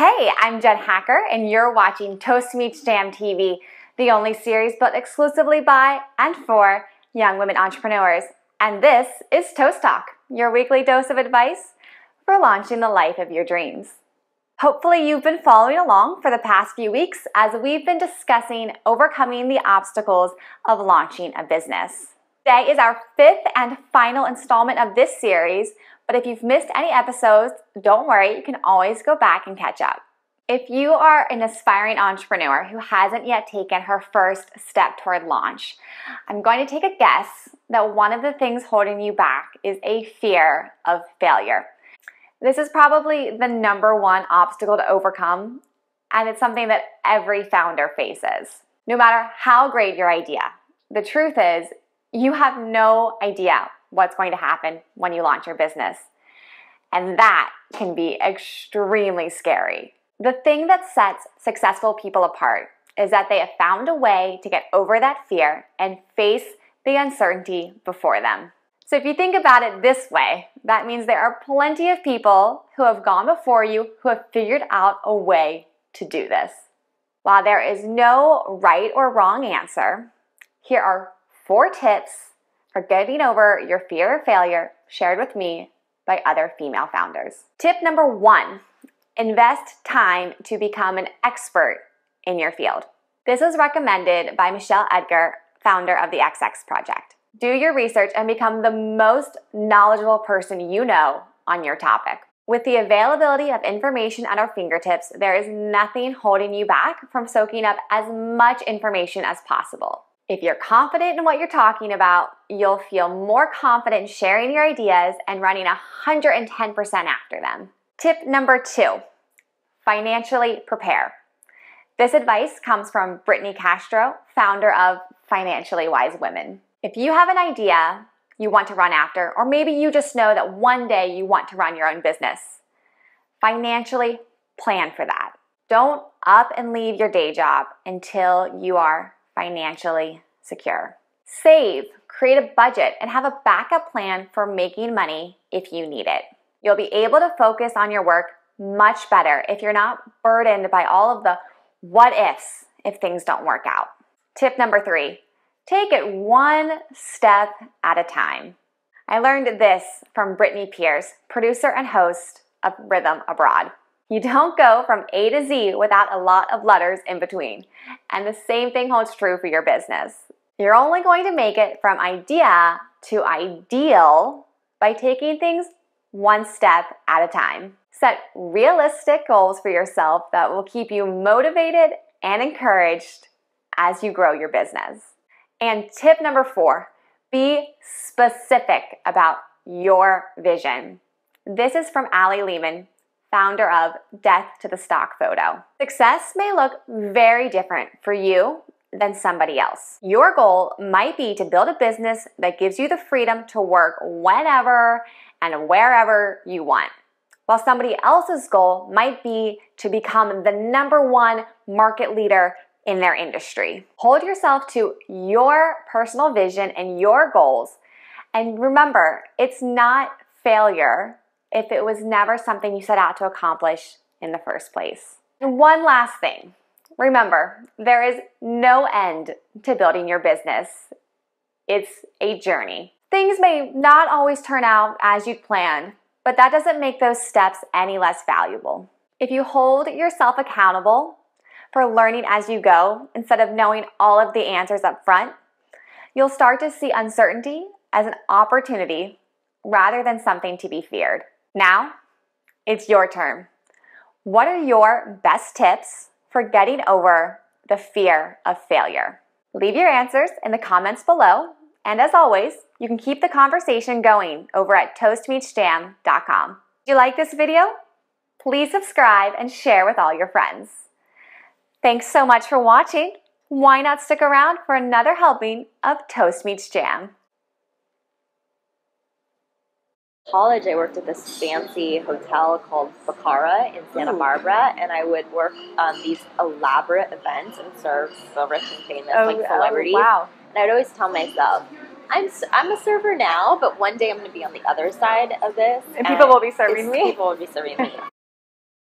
Hey, I'm Jen Hacker, and you're watching Toast Meets Jam TV, the only series built exclusively by and for young women entrepreneurs. And this is Toast Talk, your weekly dose of advice for launching the life of your dreams. Hopefully you've been following along for the past few weeks as we've been discussing overcoming the obstacles of launching a business. Today is our fifth and final installment of this series, but if you've missed any episodes, don't worry, you can always go back and catch up. If you are an aspiring entrepreneur who hasn't yet taken her first step toward launch, I'm going to take a guess that one of the things holding you back is a fear of failure. This is probably the number one obstacle to overcome, and it's something that every founder faces. No matter how great your idea, the truth is you have no idea what's going to happen when you launch your business. And that can be extremely scary. The thing that sets successful people apart is that they have found a way to get over that fear and face the uncertainty before them. So if you think about it this way, that means there are plenty of people who have gone before you who have figured out a way to do this. While there is no right or wrong answer, here are 4 tips for getting over your fear of failure shared with me by other female founders. Tip number 1, invest time to become an expert in your field. This is recommended by Michelle Edgar, founder of the XX Project. Do your research and become the most knowledgeable person you know on your topic. With the availability of information at our fingertips, there is nothing holding you back from soaking up as much information as possible. If you're confident in what you're talking about, you'll feel more confident sharing your ideas and running 110% after them. Tip number 2, financially prepare. This advice comes from Brittany Castro, founder of Financially Wise Women. If you have an idea you want to run after, or maybe you just know that one day you want to run your own business, financially plan for that. Don't up and leave your day job until you are financially secure. Save, create a budget, and have a backup plan for making money if you need it. You'll be able to focus on your work much better if you're not burdened by all of the what ifs if things don't work out. Tip number 3, take it one step at a time. I learned this from Brittany Pierce, producer and host of Rhythm Abroad. You don't go from A to Z without a lot of letters in between. And the same thing holds true for your business. You're only going to make it from idea to ideal by taking things one step at a time. Set realistic goals for yourself that will keep you motivated and encouraged as you grow your business. And tip number 4, be specific about your vision. This is from Allie Lehman, founder of Death to the Stock Photo. Success may look very different for you than somebody else. Your goal might be to build a business that gives you the freedom to work whenever and wherever you want, while somebody else's goal might be to become the number 1 market leader in their industry. Hold yourself to your personal vision and your goals, and remember, it's not failure if it was never something you set out to accomplish in the first place. And one last thing, remember, there is no end to building your business. It's a journey. Things may not always turn out as you'd planned, but that doesn't make those steps any less valuable. If you hold yourself accountable for learning as you go instead of knowing all of the answers up front, you'll start to see uncertainty as an opportunity rather than something to be feared. Now, it's your turn. What are your best tips for getting over the fear of failure? Leave your answers in the comments below, and as always, you can keep the conversation going over at toastmeetsjam.com. If you like this video, please subscribe and share with all your friends. Thanks so much for watching. Why not stick around for another helping of Toast Meets Jam? College, I worked at this fancy hotel called Bacara in Santa Barbara, and I would work on these elaborate events and serve the rich and famous, like celebrities. Wow. And I would always tell myself, I'm a server now, but one day I'm going to be on the other side of this. And people will be serving me. People will be serving me.